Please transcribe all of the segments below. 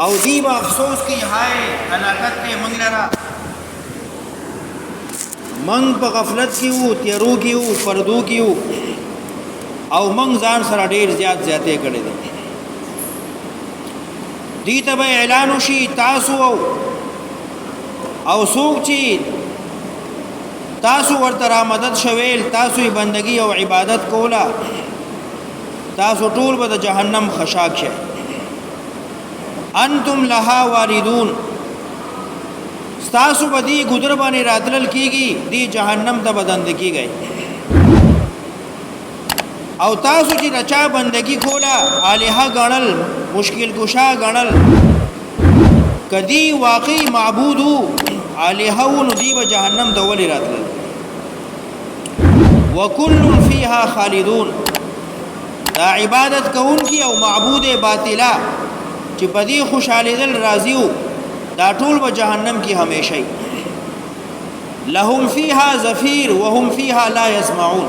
او دی با افسوس کی ہائے ہلاکت تے منگ لرا منگ په غفلت کی وو تیرو کی وو پردو کی وو او منگ ځان سره ډیر زیاتې کړي دي دی ته به اعلان وشي تاسو او سوق چی تاسو ورته را مدد شویل تاسو بندگی او عبادت کولا تاسو ټول به د جهنم خشاک شئ انتم لها واردون تاسو بدی ګذر باندې راتلل کیږي دی جهنم ته بدند کیږي او تاسو چې رچا بندگی کولا الها غنل مشکل کشا غنل کدی واقعي معبود الها و ندیب جهنم ته ولې راتلل وکل فیها خالدون دا عبادت کون کی او معبود باطلا چې بدی خوشاله دل راضیو دا ټول به جهنم کی همیشه لهم فیها زفیر وهم فیها لا يسمعون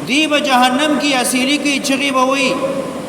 دی به جهنم کی اسیری کی چغي به وي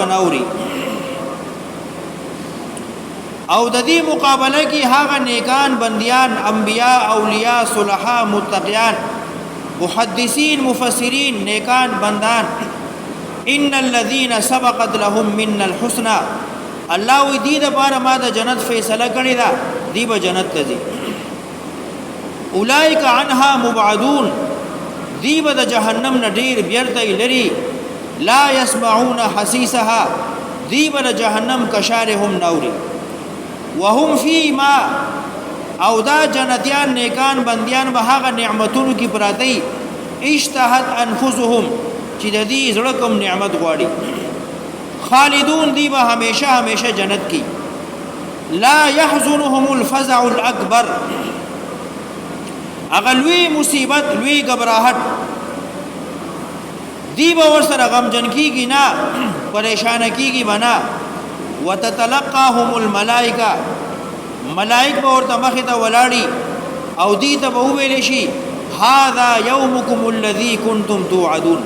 بناوري او د دې مقابله کی هغه نیکان بندیان انبیاء اولیاء صلحاء متقیان محدثین مفسرین نیکان بندان ان الذين سبقت لهم منا الحسنى الله وی دی د بار ما د جنت فیصله کړی دا دی به جنت ته ځي اولئک عنها مبعدون دی به د جهنم نه ډیر بیرته لري لا يسمعون حسیسها دی به د جهنم کشارهم نوري وهم فيما او دا جنتیان نیکان بندیان به هغه نعمتونو کې پراتی اشتهت انفسهم چې د دې زړه کوم نعمت غواړي خالدون دی به همیشه جنت کی لا يحزنهم الفزع الاكبر اغلوی مصیبت لوی گبراہٹ دی به ور سره غم جن کیږي نه پریشان کیږي بنا وتتلقاهم الملائکه ملائک به ورته مخه ته ولاړی او دی ته به ویل شي هذا يومكم الذي كنتم توعدون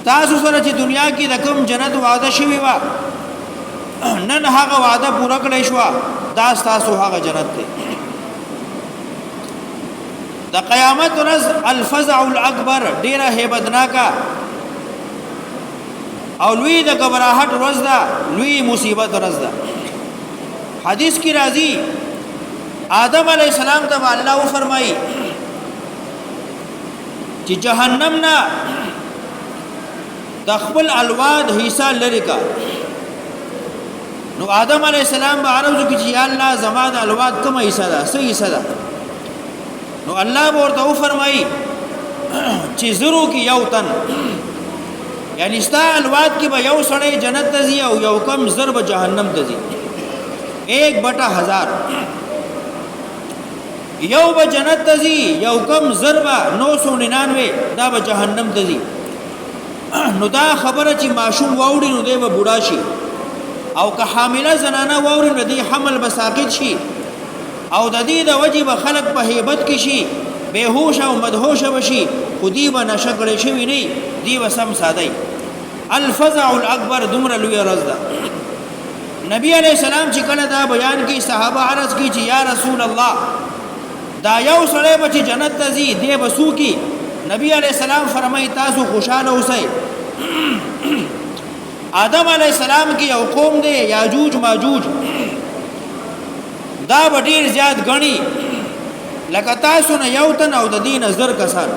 تاسو سره چې دنیا کې د کوم جنت وعده شوی و نن هغه وعده پوره کړی شو دا تاسو هغه جنت دی د قیامت ورځ الفزع الاکبر ډیره هیبتناکه او لوی د غبراهټ ورځ ده لوی مصیبت ورځ ده حدیث کی راضی آدم علیہ السلام ته الله فرمایي چې جهنم نه د خپل الواد حصہ لري کا نو آدم علیہ السلام به عرض وکړي چې یا الله زما د الواد کوم حصہ ده صحیح حصہ ده نو الله ورته فرمایي چې زرو کې یو تن یعنی ستا الواد کې به یو سړی جنت ته ځي او یو کم ضرب جهنم ته ځي 1/1000 یو به جنت ته ځي یو کم ضرب 999 دا به جهنم ته ځي نو دا خبره چې ماشوم واوړي نو دی به بوډا شي او که حامله زنانه واوړي نو دی حمل به ساقط شي او د دې د وجې به خلق په هیبت کې شي بهوش او مدهوش بشي خودی به نشه کړی شوی نه دی به سم ساده الفزع الاکبر دمر لوی رزدا نبی علیہ السلام چې کله دا بیان کی صحابه عرض کی چې یا رسول الله دا یو سړی به چې جنت ته ځي دی به سو کی نبی علیہ السلام فرمای تاسو خوشاله اوسئ آدم علیہ السلام کی یو قوم دی یاجوج ماجوج دا ډیر زیات غنی لکه تاسو نه یو تن او د دین زر کسان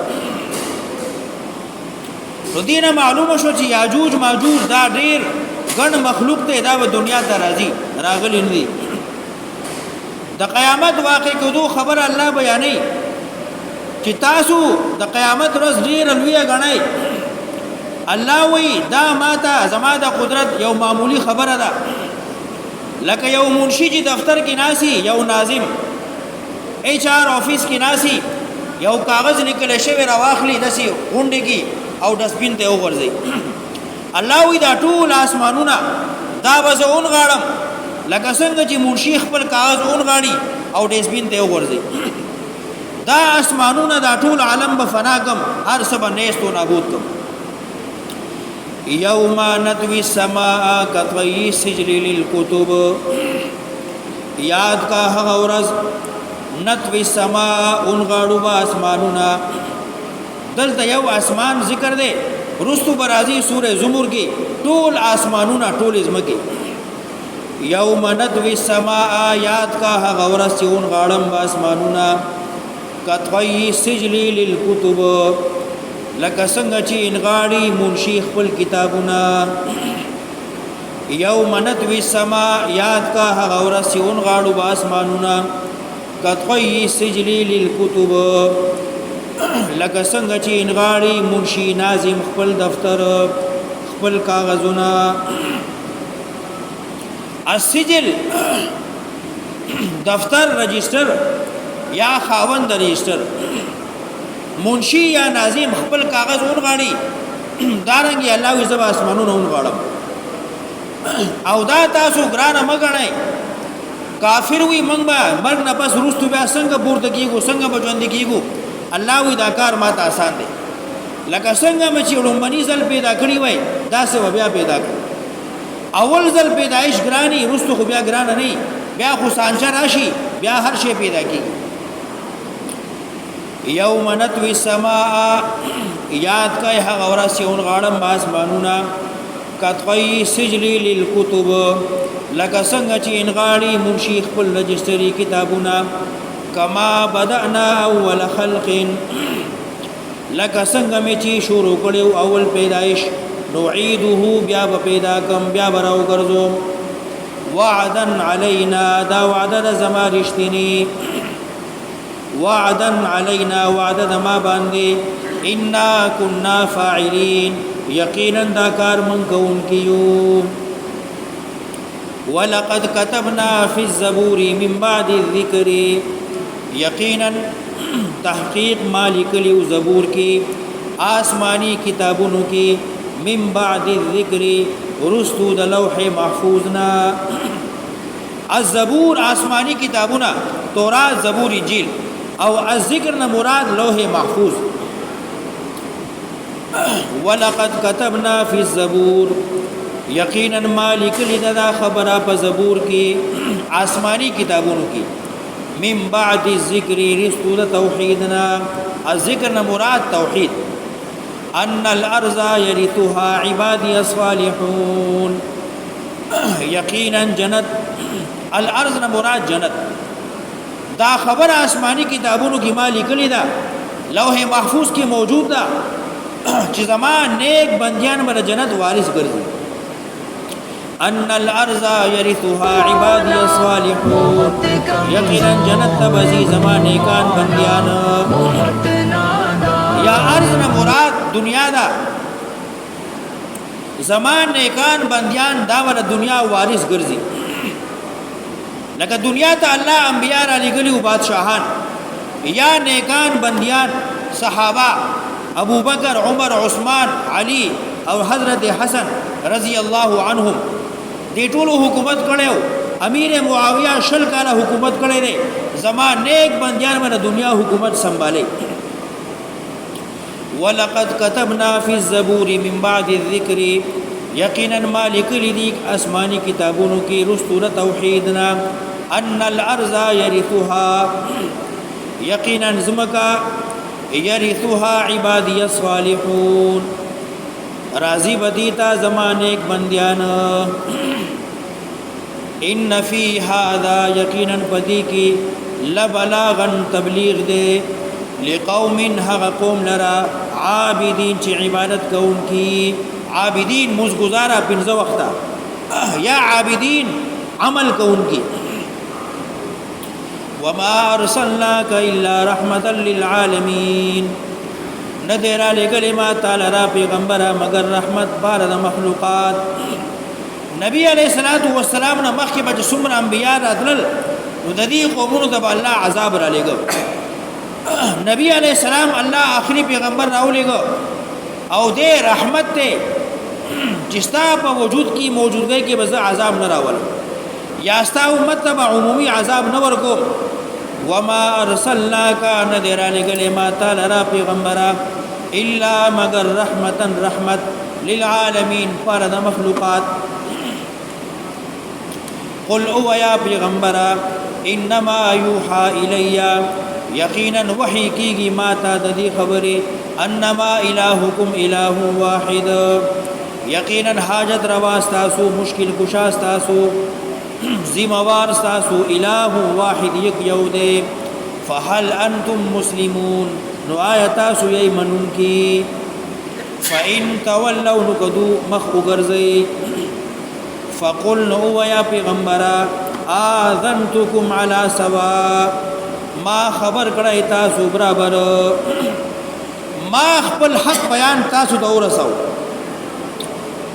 نو دینه معلومه شو چې یاجوج ماجوج دا ډیر ګڼ مخلوق ته دا په دنیا ته راځي راغلی نه دي د قیامت واقع کدو خبر الله بیانې چې تاسو د قیامت ورځ ډیر لوی غنئ الله وی دا ماته زما د قدرت یو معمولی خبره ده لکه یو منشي چې دفتر کې ناسي یو ناظم HR آفیس کې ناسي یو کاغذ لیکل شوی راواخلي دسي غونډه کې او ډسبین ته وګرځي الله وی دا ټول اسمانونه دا وزون غاړم لکه څنګه چې منشي خپل کاغذ اون غاړي او ډسبین ته وګرځي دا اسمانونه دا ټول عالم به فنا کم هر څه به نېستو نابود کم یوم نطوی السماء کطوی السجل للکتب یاد کا هغه ورځ نطوی السماء انغاړو با اسمانونه دلته یو اسمان ذکر دی رستو برازی سورہ زمر کې ټول اسمانونه ټول ازمکه یوم نطوی السماء یاد کا هغه ورځ چې انغاړم با اسمانونه کطوی السجل للکتب لکه څنګه چې انغاړي منشي خپل کتابونه یوم نطوی السماء یاد کا هغه ورځ چې انغاړو با اسمانونه کطوی السجل للکتب لکه څنګه چې انغاړي منشي ناظم خپل دفتر خپل کاغذونه السجل دفتر رجستر یا خاوند رجستر منشي یا ناظم خپل کاغذ اونغاړي دارنګي الله عز وجل اسمانونه اونغاړم او دا تاسو ګرانه مګنئ کافر وي منګ به مرګ نه پس روستو بیا څنګه پورته کیږو څنګه بچوند کیږو الله وی دا کار ماته آسان دی لکه څنګه مې چې لومبني ځل پیدا کړی وای دا څه بیا پیدا کړ اول ځل پیدایش ګرانی روستو خو بیا ګران نه بیا خو سانچا راشي بیا هر شی پیدا کیږي یوم نطوی السماء یاد کای هغه ورځ چې اونغاړم با اسمانونه کطوی السجل للکتب لکه څنګه چې انغاړي منشي خپل رجستري کتابونه کما بدأنا اول خلق لکه څنګه مې چې شروع کړو اول پیدایش نعيده بیا به پیدا کم بیا به راو ګرځو وعدا علینا دا وعده زما رښتینی وعدا علینا وعده ما باندې انا كنا فاعلین یقینا دا کار من کوم کیو ولقد كتبنا في الزبور من بعد الذکر یقینا تحقیق مالک لیو زبور کی آسمانی کتابونو کی من بعد الذکر رستو د لوح محفوظنا الزبور آسمانی کتابونا تورات زبور انجیل او الذکر نه مراد لوح محفوظ ولقد كتبنا في الزبور یقینا مالک لدا خبره په زبور کی آسمانی کتابونو کی من بعد الذکر رستو د توحیدنا الذکر نه مراد توحید ان الارض يرثها عبادي الصالحون یقینا جنت الارض نه مراد جنت دا خبر آسمانی کتابونو کې مالک لیدا لوح محفوظ کې موجود ده چې زمان نیک بندیان بر جنت وارث ګرځي ان الارض يرثها عبادي الصالحون یقینا جنت تبزي زمان نیکان بندیان یا ارض نه مراد دنیا دا زمان نیکان بندیان دا ور دنیا وارث ګرځي لکه دنیا ته الله انبیاء را لګلی او بادشاہان یا نیکان بندیان صحابه ابو بکر عمر عثمان علی او حضرت حسن رضی الله عنهم دې ټولو حکومت کړو امیر معاویہ شل کاله حکومت کړی دی زمان نیک بندیان باندې دنیا حکومت سنبالي ولقد كتبنا في الزبور من بعد الذكر یقینا مالک لدیک آسمانی کتابونو کی رستور توحیدنا ان الارض يرثها یقینا زمکا يرثها عبادی الصالحون راضی بدیتا زمان ایک بندیان ان فی هذا یقینا بدی کی لبلاغا تبلیغ دے لقوم هغ قوم لرا عابدین چی عبادت کون کی عابدین مزگزارا پنځه وخته یا عابدین عمل کون کی وما ارسلناک الا رحمتا للعالمین ندر علی کلمات تعالی را پیغمبر مگر رحمت بار د مخلوقات نبی علیہ الصلوۃ والسلام نه مخکې به څومره انبیاء راتلل نو د دې قومونو ته الله عذاب را لګو نبی علیہ السلام الله آخری پیغمبر راولېګو او دې رحمت ته جستا په وجود کی موجودګۍ کې بز عذاب نه راول یا استا امت ته عمومي عذاب نه ورکو وما ارسلناک نذر لګلې ما تعالی را پیغمبر الا مگر رحمتا رحمت للعالمین فرد مخلوقات قل او یا پیغمبرا انما یوحا الیا یقینا وحی کیږي ما ته د دې خبرې انما الہکم الہ واحد یقینا حاجت روا استاسو مشکل کشا استاسو ذمہوار استاسو الہ واحد یک یو دے فهل انتم مسلمون نو آیتا سو یی منون کی فإن تولوا نکدو مخ وګرځي فقل نو یا پیغمبرا آذنتکم علی سوا ما خبر کړی تاسو برابر ما خپل حق بیان تاسو ته ورسو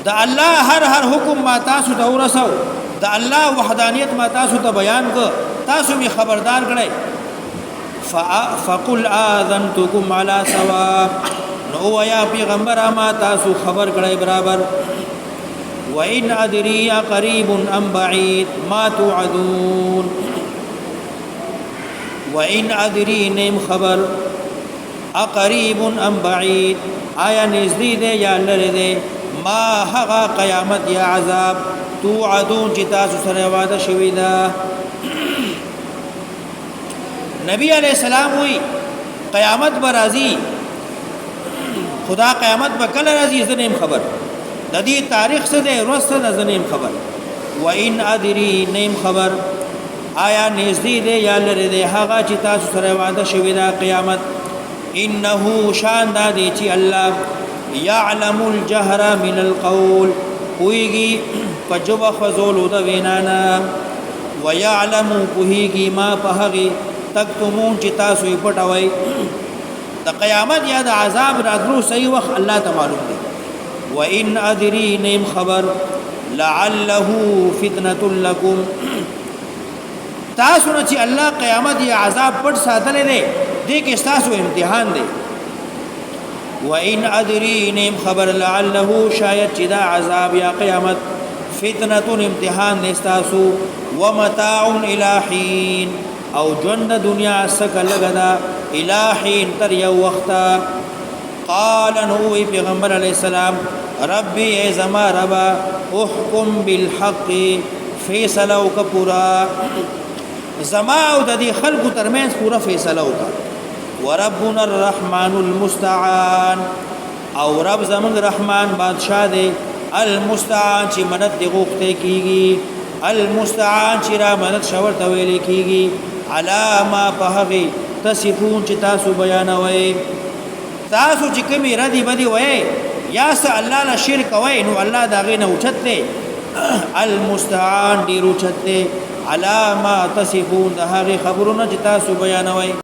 د الله هر حکم ما تاسو ته ورسو د الله وحدانیت ما تاسو ته بیان کو تاسو می خبردار کړی فقل آذنتکم علی سوا نو یا پیغمبر ما تاسو خبر کړی برابر وَإِنْ أَدْرِي قَرِيبٌ أَمْ بَعِيدٌ مَا تُوعَدُونَ وَإِنْ أَدْرِي نیم خبر اقریب ام بعید آیا نزدې ده یا لري ده ما هغه قیامت یا عذاب توعدون چې تاسو سره وعده شوی ده نبی علیہ السلام وی قیامت برازي خدا قیامت بکل راځي زنیم خبر د دې تاریخ څه ده ورځ څه زنیم خبر و ان ادري نیم خبر آیا نږدې ده یا لري ده هغه چې تاسو سره وعده شوی ده قیامت انه شان ده چې الله يعلم الجهر من القول ويږي پجوب خزول د وینانا ويعلم کوهيږي ما پهغي تکتمون چې تاسو یې پټوي د قیامت یا د عذاب راتلو صحیح وخت الله ته معلوم دی وان ادري نیم خبر لعله فتنه لكم تاسو چې الله قیامت یا عذاب پټ ساتل دی دې کې تاسو امتحان دی وان ادري نیم خبر لعله شاید چې دا عذاب یا قیامت فتنه امتحان نستاسو ومتاع الى حين او ژوند دنیا سکه لګدا الہین تر یو وختا قال نو پیغمبر علیہ السلام ربی ای زما ربا احکم بالحق فیصله وک پورا زما او د دې خلقو ترمنځ پورا فیصله وک وربنا الرحمن المستعان او رب زمون رحمان بادشاہ دے المستعان چې مدد دی غوښته کیږي المستعان چې را مدد شاور ته ویل کیږي علامه پهغي تصفون چې تاسو بیانوي تاسو چې کومي ردی بدی وای یا س الله لا شرک وای نو الله دا غینه اوچته المستعان دی روچته علامه تصفون دا هغه خبرونه چې تاسو بیانوي